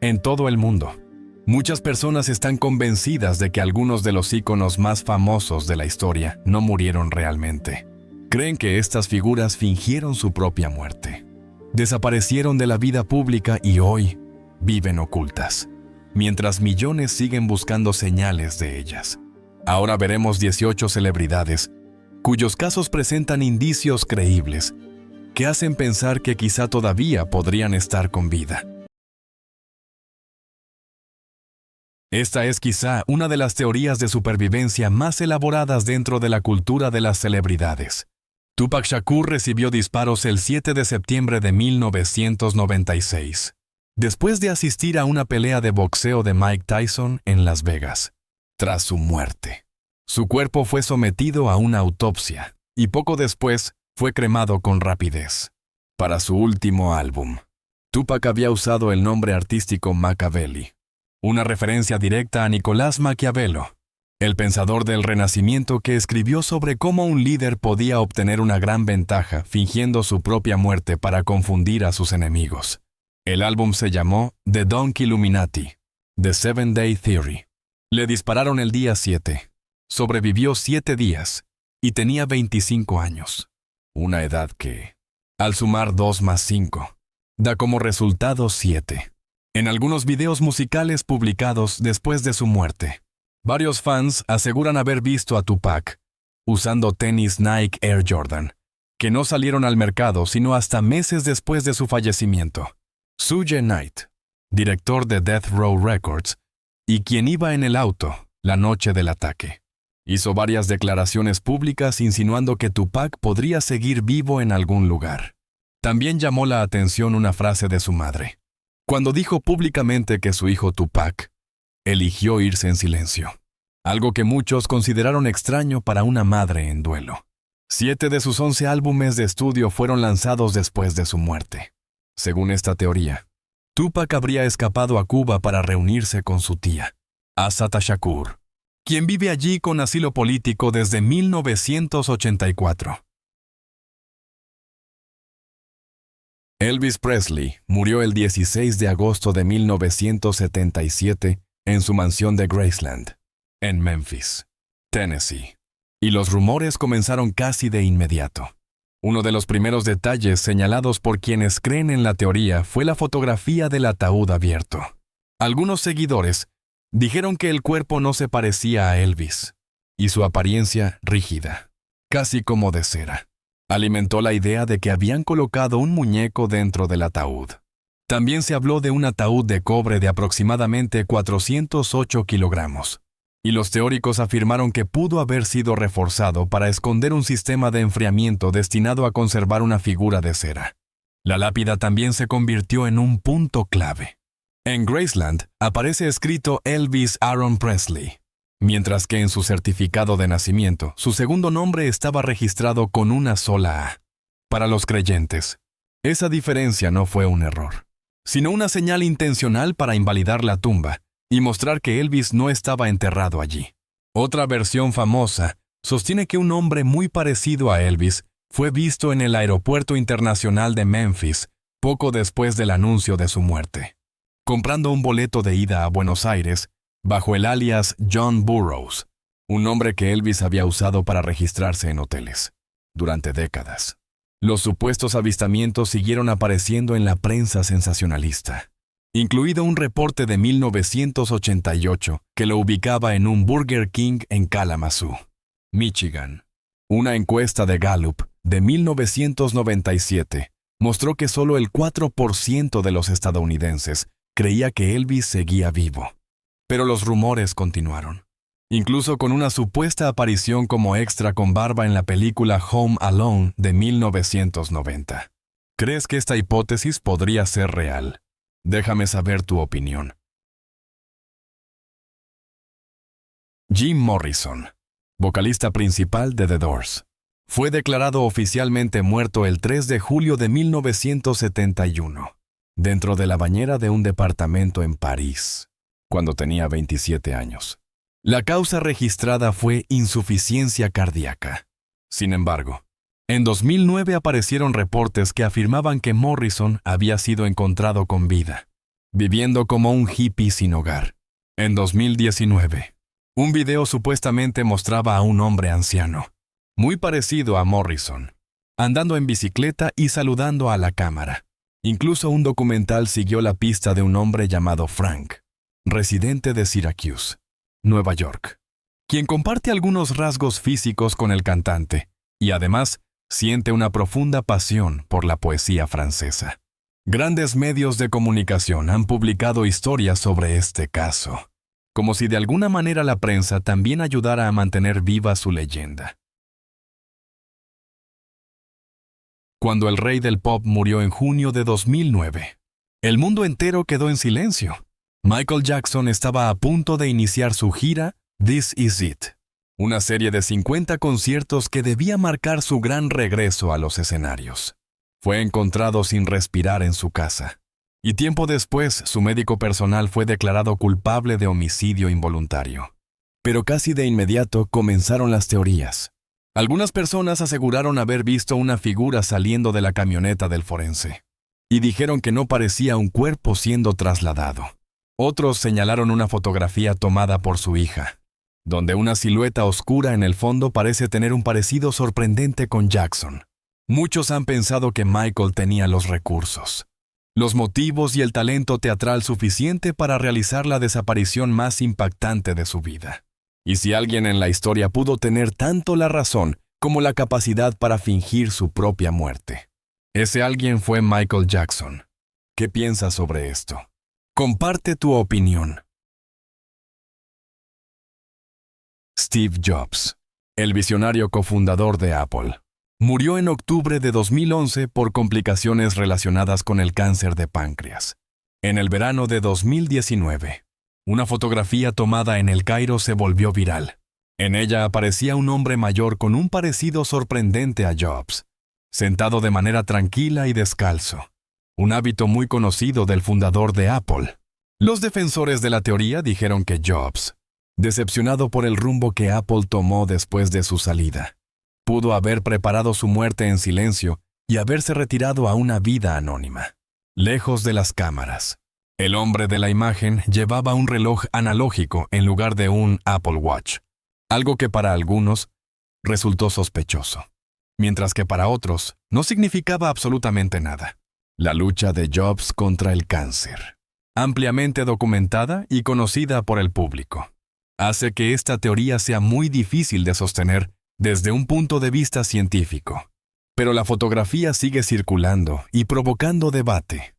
En todo el mundo, muchas personas están convencidas de que algunos de los íconos más famosos de la historia no murieron realmente. Creen que estas figuras fingieron su propia muerte. Desaparecieron de la vida pública y hoy viven ocultas, mientras millones siguen buscando señales de ellas. Ahora veremos 18 celebridades cuyos casos presentan indicios creíbles que hacen pensar que quizá todavía podrían estar con vida. Esta es quizá una de las teorías de supervivencia más elaboradas dentro de la cultura de las celebridades. Tupac Shakur recibió disparos el 7 de septiembre de 1996, después de asistir a una pelea de boxeo de Mike Tyson en Las Vegas. Tras su muerte, su cuerpo fue sometido a una autopsia y poco después fue cremado con rapidez. Para su último álbum, Tupac había usado el nombre artístico Machiavelli, una referencia directa a Nicolás Maquiavelo, el pensador del Renacimiento que escribió sobre cómo un líder podía obtener una gran ventaja fingiendo su propia muerte para confundir a sus enemigos. El álbum se llamó The Donkey Illuminati, The Seven Day Theory. Le dispararon el día 7. Sobrevivió 7 días y tenía 25 años. Una edad que, al sumar 2 más 5, da como resultado 7. En algunos videos musicales publicados después de su muerte, varios fans aseguran haber visto a Tupac usando tenis Nike Air Jordan, que no salieron al mercado sino hasta meses después de su fallecimiento. Suge Knight, director de Death Row Records, y quien iba en el auto la noche del ataque, hizo varias declaraciones públicas insinuando que Tupac podría seguir vivo en algún lugar. También llamó la atención una frase de su madre, cuando dijo públicamente que su hijo Tupac eligió irse en silencio, algo que muchos consideraron extraño para una madre en duelo. 7 de sus 11 álbumes de estudio fueron lanzados después de su muerte. Según esta teoría, Tupac habría escapado a Cuba para reunirse con su tía, Assata Shakur, quien vive allí con asilo político desde 1984. Elvis Presley murió el 16 de agosto de 1977 en su mansión de Graceland, en Memphis, Tennessee, y los rumores comenzaron casi de inmediato. Uno de los primeros detalles señalados por quienes creen en la teoría fue la fotografía del ataúd abierto. Algunos seguidores dijeron que el cuerpo no se parecía a Elvis, y su apariencia rígida, casi como de cera, alimentó la idea de que habían colocado un muñeco dentro del ataúd. También se habló de un ataúd de cobre de aproximadamente 408 kilogramos, y los teóricos afirmaron que pudo haber sido reforzado para esconder un sistema de enfriamiento destinado a conservar una figura de cera. La lápida también se convirtió en un punto clave. En Graceland aparece escrito Elvis Aaron Presley, mientras que en su certificado de nacimiento su segundo nombre estaba registrado con una sola A. Para los creyentes, esa diferencia no fue un error, sino una señal intencional para invalidar la tumba y mostrar que Elvis no estaba enterrado allí. Otra versión famosa sostiene que un hombre muy parecido a Elvis fue visto en el aeropuerto internacional de Memphis poco después del anuncio de su muerte, comprando un boleto de ida a Buenos Aires bajo el alias John Burroughs, un nombre que Elvis había usado para registrarse en hoteles durante décadas. Los supuestos avistamientos siguieron apareciendo en la prensa sensacionalista, incluido un reporte de 1988 que lo ubicaba en un Burger King en Kalamazoo, Michigan. Una encuesta de Gallup de 1997 mostró que solo el 4% de los estadounidenses creía que Elvis seguía vivo. Pero los rumores continuaron, incluso con una supuesta aparición como extra con barba en la película Home Alone de 1990. ¿Crees que esta hipótesis podría ser real? Déjame saber tu opinión. Jim Morrison, vocalista principal de The Doors, fue declarado oficialmente muerto el 3 de julio de 1971, dentro de la bañera de un departamento en París, cuando tenía 27 años. La causa registrada fue insuficiencia cardíaca. Sin embargo, en 2009 aparecieron reportes que afirmaban que Morrison había sido encontrado con vida, viviendo como un hippie sin hogar. En 2019, un video supuestamente mostraba a un hombre anciano, muy parecido a Morrison, andando en bicicleta y saludando a la cámara. Incluso un documental siguió la pista de un hombre llamado Frank, residente de Syracuse, Nueva York, quien comparte algunos rasgos físicos con el cantante y además siente una profunda pasión por la poesía francesa. Grandes medios de comunicación han publicado historias sobre este caso, como si de alguna manera la prensa también ayudara a mantener viva su leyenda. Cuando el rey del pop murió en junio de 2009, el mundo entero quedó en silencio. Michael Jackson estaba a punto de iniciar su gira This Is It, una serie de 50 conciertos que debía marcar su gran regreso a los escenarios. Fue encontrado sin respirar en su casa, y tiempo después su médico personal fue declarado culpable de homicidio involuntario. Pero casi de inmediato comenzaron las teorías. Algunas personas aseguraron haber visto una figura saliendo de la camioneta del forense, y dijeron que no parecía un cuerpo siendo trasladado. Otros señalaron una fotografía tomada por su hija, donde una silueta oscura en el fondo parece tener un parecido sorprendente con Jackson. Muchos han pensado que Michael tenía los recursos, los motivos y el talento teatral suficiente para realizar la desaparición más impactante de su vida. Y si alguien en la historia pudo tener tanto la razón como la capacidad para fingir su propia muerte, ese alguien fue Michael Jackson. ¿Qué piensas sobre esto? Comparte tu opinión. Steve Jobs, el visionario cofundador de Apple, murió en octubre de 2011 por complicaciones relacionadas con el cáncer de páncreas. En el verano de 2019, una fotografía tomada en El Cairo se volvió viral. En ella aparecía un hombre mayor con un parecido sorprendente a Jobs, sentado de manera tranquila y descalzo, un hábito muy conocido del fundador de Apple. Los defensores de la teoría dijeron que Jobs, decepcionado por el rumbo que Apple tomó después de su salida, pudo haber preparado su muerte en silencio y haberse retirado a una vida anónima, lejos de las cámaras. El hombre de la imagen llevaba un reloj analógico en lugar de un Apple Watch, algo que para algunos resultó sospechoso, mientras que para otros no significaba absolutamente nada. La lucha de Jobs contra el cáncer, ampliamente documentada y conocida por el público, hace que esta teoría sea muy difícil de sostener desde un punto de vista científico. Pero la fotografía sigue circulando y provocando debate.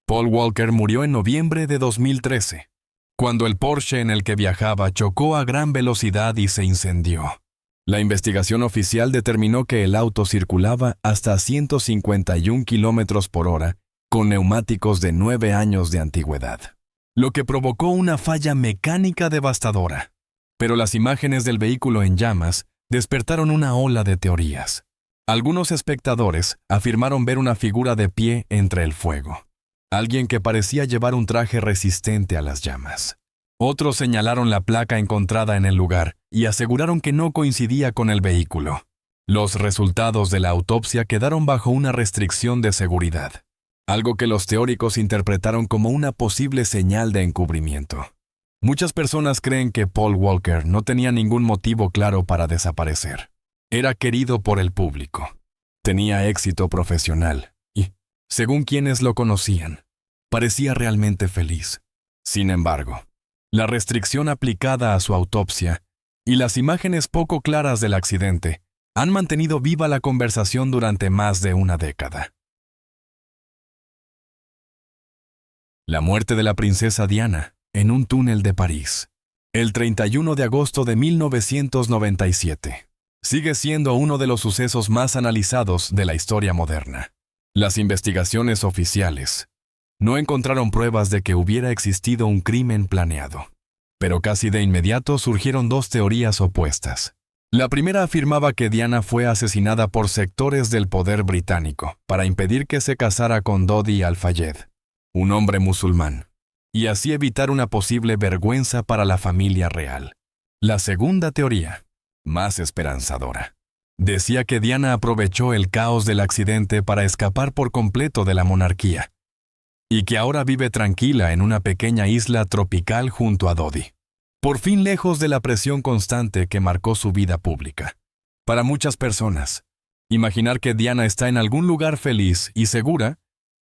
Paul Walker murió en noviembre de 2013, cuando el Porsche en el que viajaba chocó a gran velocidad y se incendió. La investigación oficial determinó que el auto circulaba hasta 151 kilómetros por hora con neumáticos de 9 años de antigüedad, lo que provocó una falla mecánica devastadora. Pero las imágenes del vehículo en llamas despertaron una ola de teorías. Algunos espectadores afirmaron ver una figura de pie entre el fuego, alguien que parecía llevar un traje resistente a las llamas. Otros señalaron la placa encontrada en el lugar y aseguraron que no coincidía con el vehículo. Los resultados de la autopsia quedaron bajo una restricción de seguridad, algo que los teóricos interpretaron como una posible señal de encubrimiento. Muchas personas creen que Paul Walker no tenía ningún motivo claro para desaparecer. Era querido por el público, tenía éxito profesional y, según quienes lo conocían, parecía realmente feliz. Sin embargo, la restricción aplicada a su autopsia y las imágenes poco claras del accidente han mantenido viva la conversación durante más de una década. La muerte de la princesa Diana en un túnel de París, el 31 de agosto de 1997, sigue siendo uno de los sucesos más analizados de la historia moderna. Las investigaciones oficiales no encontraron pruebas de que hubiera existido un crimen planeado, pero casi de inmediato surgieron dos teorías opuestas. La primera afirmaba que Diana fue asesinada por sectores del poder británico para impedir que se casara con Dodi Al-Fayed, un hombre musulmán, y así evitar una posible vergüenza para la familia real. La segunda teoría, más esperanzadora, Decía que Diana aprovechó el caos del accidente para escapar por completo de la monarquía, y que ahora vive tranquila en una pequeña isla tropical junto a Dodi, por fin lejos de la presión constante que marcó su vida pública. Para muchas personas, imaginar que Diana está en algún lugar feliz y segura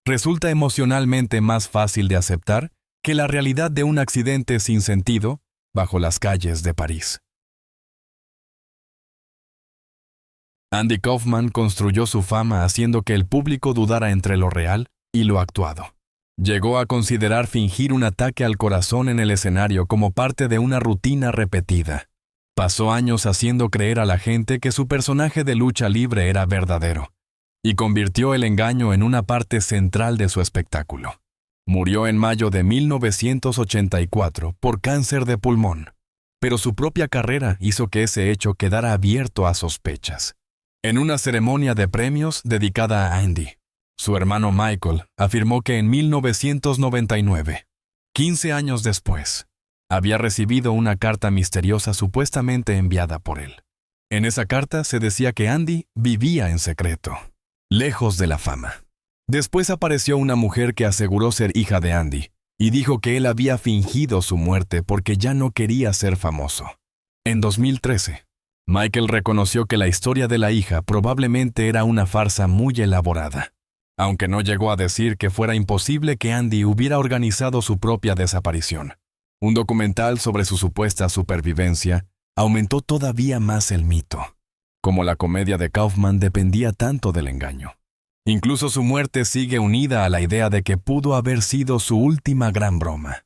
resulta emocionalmente más fácil de aceptar que la realidad de un accidente sin sentido bajo las calles de París. Andy Kaufman construyó su fama haciendo que el público dudara entre lo real y lo actuado. Llegó a considerar fingir un ataque al corazón en el escenario como parte de una rutina repetida. Pasó años haciendo creer a la gente que su personaje de lucha libre era verdadero, y convirtió el engaño en una parte central de su espectáculo. Murió en mayo de 1984 por cáncer de pulmón, pero su propia carrera hizo que ese hecho quedara abierto a sospechas. En una ceremonia de premios dedicada a Andy, su hermano Michael afirmó que en 1999, 15 años después, había recibido una carta misteriosa supuestamente enviada por él. En esa carta se decía que Andy vivía en secreto, lejos de la fama. Después apareció una mujer que aseguró ser hija de Andy y dijo que él había fingido su muerte porque ya no quería ser famoso. En 2013, Michael reconoció que la historia de la hija probablemente era una farsa muy elaborada, aunque no llegó a decir que fuera imposible que Andy hubiera organizado su propia desaparición. Un documental sobre su supuesta supervivencia aumentó todavía más el mito. Como la comedia de Kaufman dependía tanto del engaño. Incluso su muerte sigue unida a la idea de que pudo haber sido su última gran broma.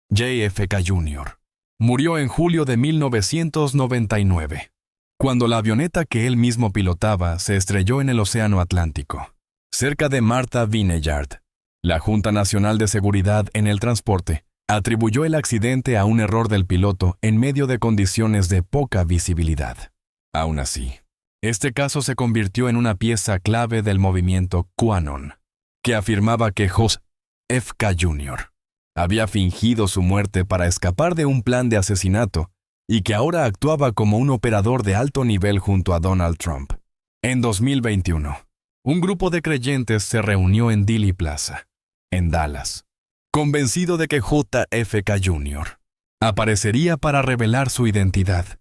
JFK Jr. murió en julio de 1999, cuando la avioneta que él mismo pilotaba se estrelló en el Océano Atlántico, cerca de Martha Vineyard. La Junta Nacional de Seguridad en el Transporte atribuyó el accidente a un error del piloto en medio de condiciones de poca visibilidad. Aún así, este caso se convirtió en una pieza clave del movimiento QAnon, que afirmaba que JFK Jr. había fingido su muerte para escapar de un plan de asesinato y que ahora actuaba como un operador de alto nivel junto a Donald Trump. En 2021, un grupo de creyentes se reunió en Dealey Plaza, en Dallas, convencido de que JFK Jr. aparecería para revelar su identidad.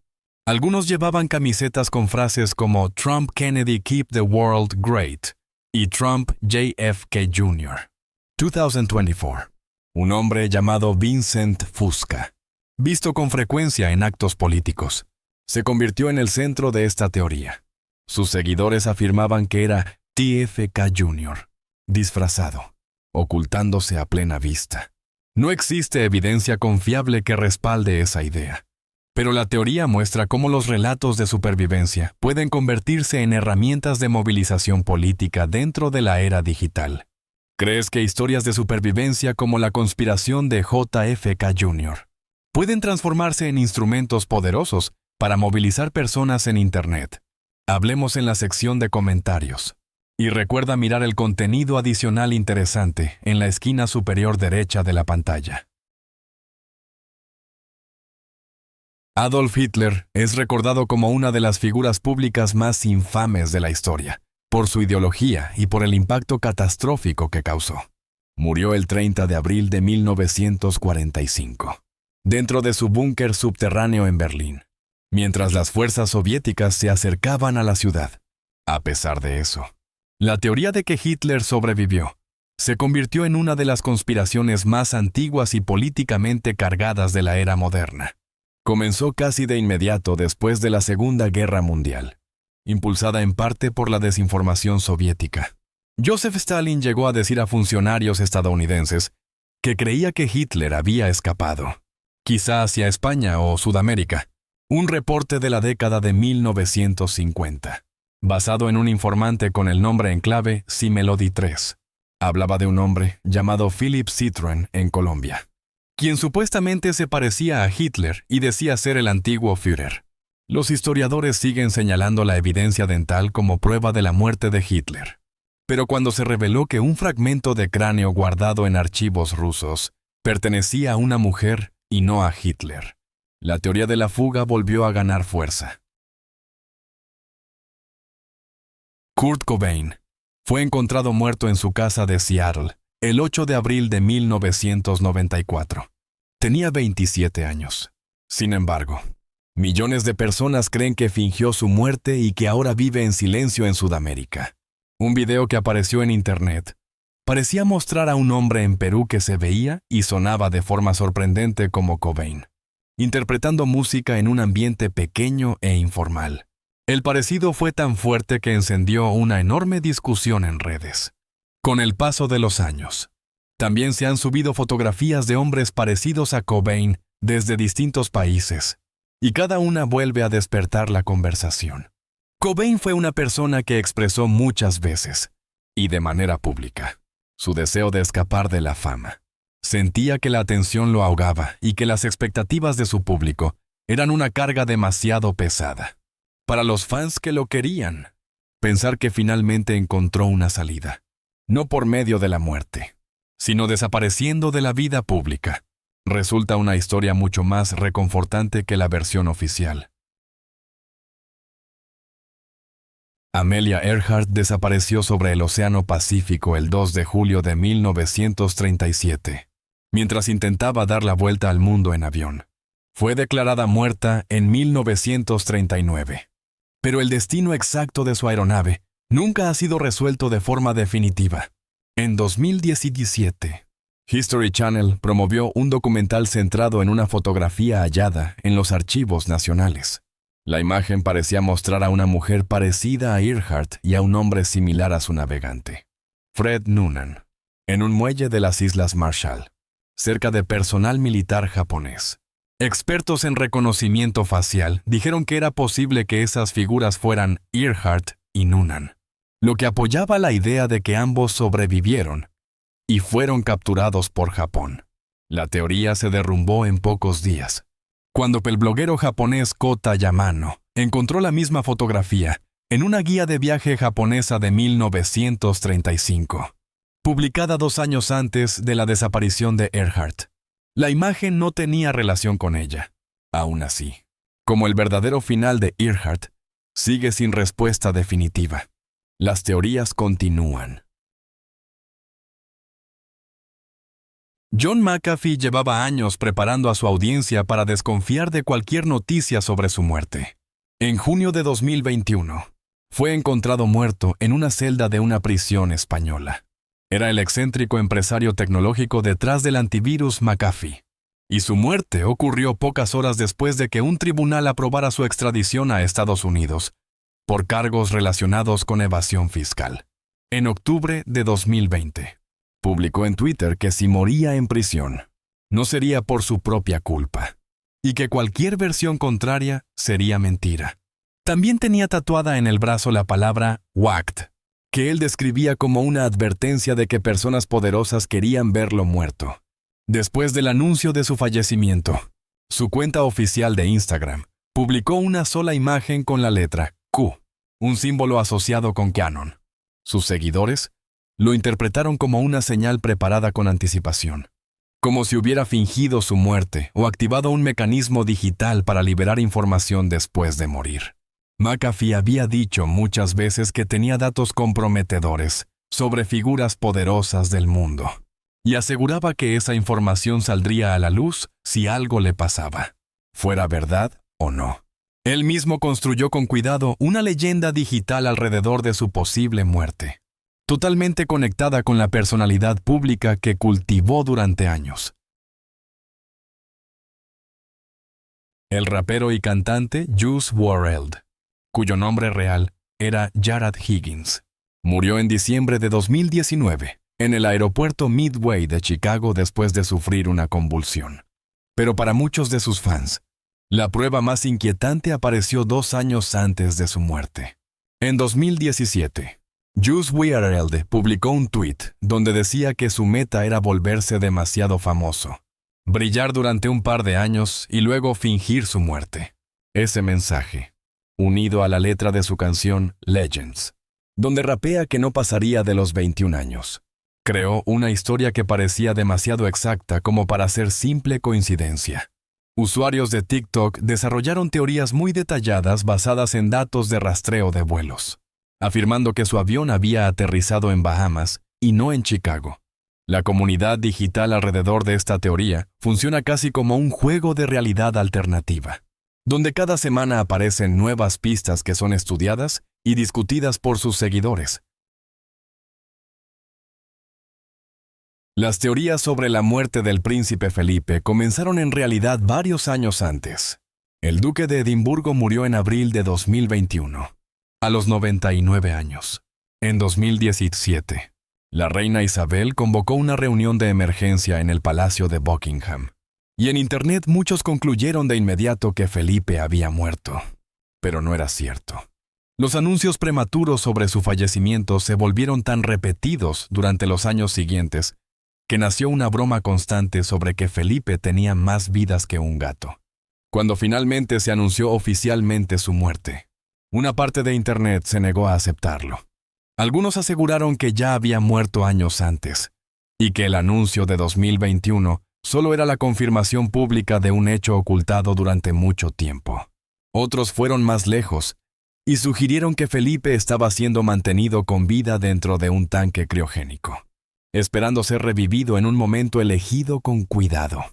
Algunos llevaban camisetas con frases como Trump Kennedy Keep the World Great y Trump JFK Jr. 2024. Un hombre llamado Vincent Fusca, visto con frecuencia en actos políticos, se convirtió en el centro de esta teoría. Sus seguidores afirmaban que era TFK Jr., disfrazado, ocultándose a plena vista. No existe evidencia confiable que respalde esa idea. Pero la teoría muestra cómo los relatos de supervivencia pueden convertirse en herramientas de movilización política dentro de la era digital. ¿Crees que historias de supervivencia como la conspiración de JFK Jr. pueden transformarse en instrumentos poderosos para movilizar personas en Internet? Hablemos en la sección de comentarios. Y recuerda mirar el contenido adicional interesante en la esquina superior derecha de la pantalla. Adolf Hitler es recordado como una de las figuras públicas más infames de la historia, por su ideología y por el impacto catastrófico que causó. Murió el 30 de abril de 1945, dentro de su búnker subterráneo en Berlín, mientras las fuerzas soviéticas se acercaban a la ciudad. A pesar de eso, la teoría de que Hitler sobrevivió se convirtió en una de las conspiraciones más antiguas y políticamente cargadas de la era moderna. Comenzó casi de inmediato después de la Segunda Guerra Mundial, impulsada en parte por la desinformación soviética. Joseph Stalin llegó a decir a funcionarios estadounidenses que creía que Hitler había escapado, quizá hacia España o Sudamérica. Un reporte de la década de 1950, basado en un informante con el nombre en clave Simelody 3, hablaba de un hombre llamado Philip Citroën en Colombia, quien supuestamente se parecía a Hitler y decía ser el antiguo Führer. Los historiadores siguen señalando la evidencia dental como prueba de la muerte de Hitler. Pero cuando se reveló que un fragmento de cráneo guardado en archivos rusos pertenecía a una mujer y no a Hitler, La teoría de la fuga volvió a ganar fuerza. Kurt Cobain fue encontrado muerto en su casa de Seattle el 8 de abril de 1994. Tenía 27 años. Sin embargo, millones de personas creen que fingió su muerte y que ahora vive en silencio en Sudamérica. Un video que apareció en Internet parecía mostrar a un hombre en Perú que se veía y sonaba de forma sorprendente como Cobain, interpretando música en un ambiente pequeño e informal. El parecido fue tan fuerte que encendió una enorme discusión en redes. Con el paso de los años, también se han subido fotografías de hombres parecidos a Cobain desde distintos países, y cada una vuelve a despertar la conversación. Cobain fue una persona que expresó muchas veces, y de manera pública, su deseo de escapar de la fama. Sentía que la atención lo ahogaba y que las expectativas de su público eran una carga demasiado pesada. Para los fans que lo querían, pensar que finalmente encontró una salida, no por medio de la muerte, sino desapareciendo de la vida pública, resulta una historia mucho más reconfortante que la versión oficial. Amelia Earhart desapareció sobre el Océano Pacífico el 2 de julio de 1937, mientras intentaba dar la vuelta al mundo en avión. Fue declarada muerta en 1939. Pero el destino exacto de su aeronave nunca ha sido resuelto de forma definitiva. En 2017, History Channel promovió un documental centrado en una fotografía hallada en los archivos nacionales. La imagen parecía mostrar a una mujer parecida a Earhart y a un hombre similar a su navegante, Fred Noonan, en un muelle de las Islas Marshall, cerca de personal militar japonés. Expertos en reconocimiento facial dijeron que era posible que esas figuras fueran Earhart y Noonan, lo que apoyaba la idea de que ambos sobrevivieron y fueron capturados por Japón. La teoría se derrumbó en pocos días, cuando el bloguero japonés Kota Yamano encontró la misma fotografía en una guía de viaje japonesa de 1935, publicada 2 años antes de la desaparición de Earhart. La imagen no tenía relación con ella. Aún así, como el verdadero final de Earhart, sigue sin respuesta definitiva. Las teorías continúan. John McAfee llevaba años preparando a su audiencia para desconfiar de cualquier noticia sobre su muerte. En junio de 2021, fue encontrado muerto en una celda de una prisión española. Era el excéntrico empresario tecnológico detrás del antivirus McAfee, y su muerte ocurrió pocas horas después de que un tribunal aprobara su extradición a Estados Unidos por cargos relacionados con evasión fiscal. En octubre de 2020, publicó en Twitter que si moría en prisión, no sería por su propia culpa, y que cualquier versión contraria sería mentira. También tenía tatuada en el brazo la palabra "whacked", que él describía como una advertencia de que personas poderosas querían verlo muerto. Después del anuncio de su fallecimiento, su cuenta oficial de Instagram publicó una sola imagen con la letra Q, un símbolo asociado con Canon. Sus seguidores lo interpretaron como una señal preparada con anticipación, como si hubiera fingido su muerte o activado un mecanismo digital para liberar información después de morir. McAfee había dicho muchas veces que tenía datos comprometedores sobre figuras poderosas del mundo, y aseguraba que esa información saldría a la luz si algo le pasaba, fuera verdad o no. Él mismo construyó con cuidado una leyenda digital alrededor de su posible muerte, totalmente conectada con la personalidad pública que cultivó durante años. El rapero y cantante Juice WRLD, cuyo nombre real era Jarrad Higgins, murió en diciembre de 2019 en el aeropuerto Midway de Chicago después de sufrir una convulsión. Pero para muchos de sus fans, la prueba más inquietante apareció 2 años antes de su muerte. En 2017, Juice WRLD publicó un tuit donde decía que su meta era volverse demasiado famoso, brillar durante un par de años y luego fingir su muerte. Ese mensaje, unido a la letra de su canción Legends, donde rapea que no pasaría de los 21 años, creó una historia que parecía demasiado exacta como para ser simple coincidencia. Usuarios de TikTok desarrollaron teorías muy detalladas basadas en datos de rastreo de vuelos, afirmando que su avión había aterrizado en Bahamas y no en Chicago. La comunidad digital alrededor de esta teoría funciona casi como un juego de realidad alternativa, donde cada semana aparecen nuevas pistas que son estudiadas y discutidas por sus seguidores. Las teorías sobre la muerte del príncipe Felipe comenzaron en realidad varios años antes. El duque de Edimburgo murió en abril de 2021, a los 99 años. En 2017, la reina Isabel convocó una reunión de emergencia en el Palacio de Buckingham, y en Internet muchos concluyeron de inmediato que Felipe había muerto. Pero no era cierto. Los anuncios prematuros sobre su fallecimiento se volvieron tan repetidos durante los años siguientes que nació una broma constante sobre que Felipe tenía más vidas que un gato. Cuando finalmente se anunció oficialmente su muerte, una parte de Internet se negó a aceptarlo. Algunos aseguraron que ya había muerto años antes, y que el anuncio de 2021 solo era la confirmación pública de un hecho ocultado durante mucho tiempo. Otros fueron más lejos y sugirieron que Felipe estaba siendo mantenido con vida dentro de un tanque criogénico, esperando ser revivido en un momento elegido con cuidado.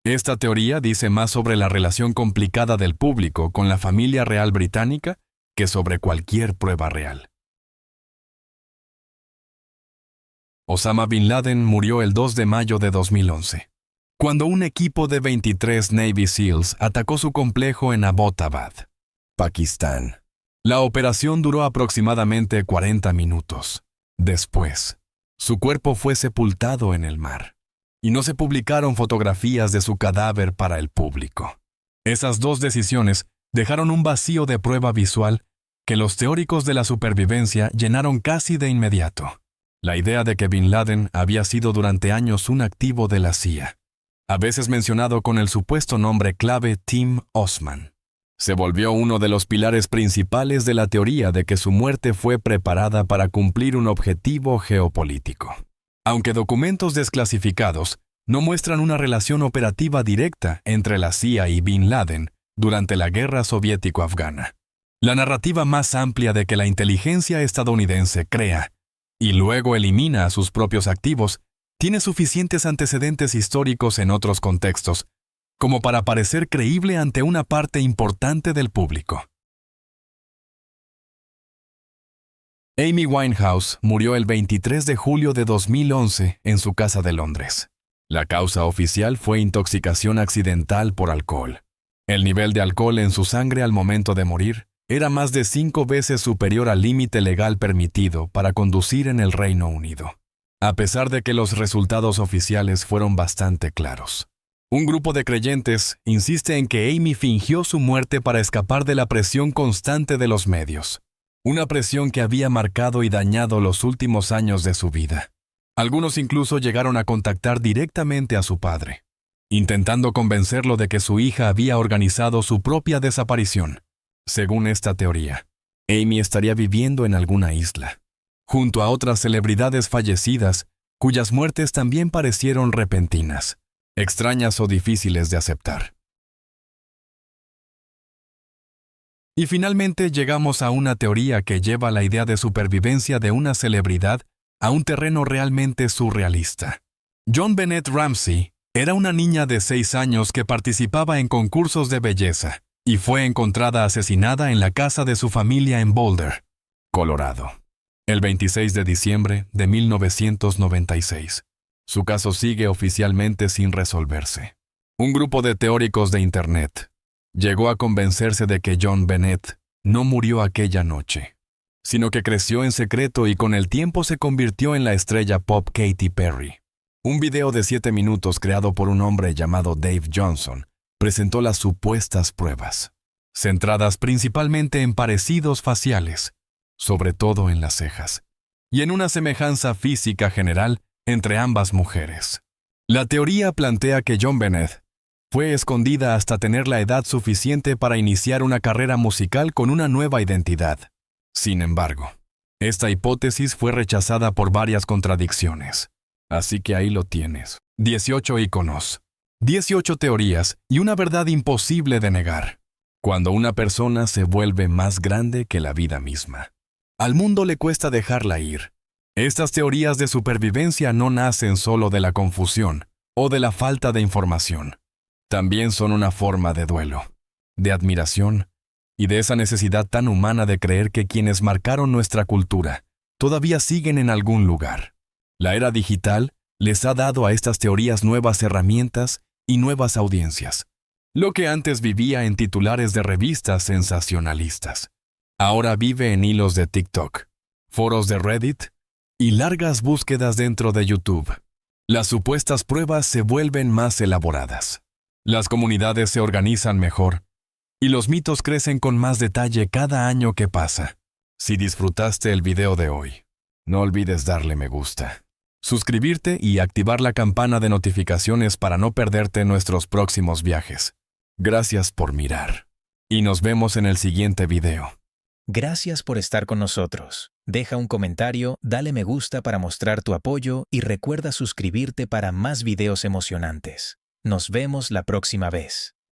Esta teoría dice más sobre la relación complicada del público con la familia real británica que sobre cualquier prueba real. Osama Bin Laden murió el 2 de mayo de 2011, cuando un equipo de 23 Navy SEALs atacó su complejo en Abbottabad, Pakistán. La operación duró aproximadamente 40 minutos. Después, su cuerpo fue sepultado en el mar, y no se publicaron fotografías de su cadáver para el público. Esas dos decisiones dejaron un vacío de prueba visual que los teóricos de la supervivencia llenaron casi de inmediato. La idea de que Bin Laden había sido durante años un activo de la CIA, a veces mencionado con el supuesto nombre clave Tim Osman, se volvió uno de los pilares principales de la teoría de que su muerte fue preparada para cumplir un objetivo geopolítico. Aunque documentos desclasificados no muestran una relación operativa directa entre la CIA y Bin Laden durante la guerra soviético-afgana, la narrativa más amplia de que la inteligencia estadounidense crea y luego elimina a sus propios activos tiene suficientes antecedentes históricos en otros contextos como para parecer creíble ante una parte importante del público. Amy Winehouse murió el 23 de julio de 2011 en su casa de Londres. La causa oficial fue intoxicación accidental por alcohol. El nivel de alcohol en su sangre al momento de morir era más de 5 veces superior al límite legal permitido para conducir en el Reino Unido, a pesar de que los resultados oficiales fueron bastante claros. Un grupo de creyentes insiste en que Amy fingió su muerte para escapar de la presión constante de los medios, una presión que había marcado y dañado los últimos años de su vida. Algunos incluso llegaron a contactar directamente a su padre, intentando convencerlo de que su hija había organizado su propia desaparición. Según esta teoría, Amy estaría viviendo en alguna isla, junto a otras celebridades fallecidas, cuyas muertes también parecieron repentinas, extrañas o difíciles de aceptar. Y finalmente llegamos a una teoría que lleva la idea de supervivencia de una celebridad a un terreno realmente surrealista. John Bennett Ramsey era una niña de 6 años que participaba en concursos de belleza y fue encontrada asesinada en la casa de su familia en Boulder, Colorado, el 26 de diciembre de 1996. Su caso sigue oficialmente sin resolverse. Un grupo de teóricos de Internet llegó a convencerse de que John Bennett no murió aquella noche, sino que creció en secreto y con el tiempo se convirtió en la estrella pop Katy Perry. Un video de 7 minutos creado por un hombre llamado Dave Johnson presentó las supuestas pruebas, centradas principalmente en parecidos faciales, sobre todo en las cejas, y en una semejanza física general entre ambas mujeres. La teoría plantea que John Bennett fue escondida hasta tener la edad suficiente para iniciar una carrera musical con una nueva identidad. Sin embargo, esta hipótesis fue rechazada por varias contradicciones. Así que ahí lo tienes. 18 íconos. 18 teorías y una verdad imposible de negar. Cuando una persona se vuelve más grande que la vida misma. Al mundo le cuesta dejarla ir. Estas teorías de supervivencia no nacen solo de la confusión o de la falta de información. También son una forma de duelo, de admiración y de esa necesidad tan humana de creer que quienes marcaron nuestra cultura todavía siguen en algún lugar. La era digital les ha dado a estas teorías nuevas herramientas y nuevas audiencias. Lo que antes vivía en titulares de revistas sensacionalistas, ahora vive en hilos de TikTok, foros de Reddit y largas búsquedas dentro de YouTube. Las supuestas pruebas se vuelven más elaboradas. Las comunidades se organizan mejor y los mitos crecen con más detalle cada año que pasa. Si disfrutaste el video de hoy, no olvides darle me gusta, suscribirte y activar la campana de notificaciones para no perderte nuestros próximos viajes. Gracias por mirar. Y nos vemos en el siguiente video. Gracias por estar con nosotros. Deja un comentario, dale me gusta para mostrar tu apoyo y recuerda suscribirte para más videos emocionantes. Nos vemos la próxima vez.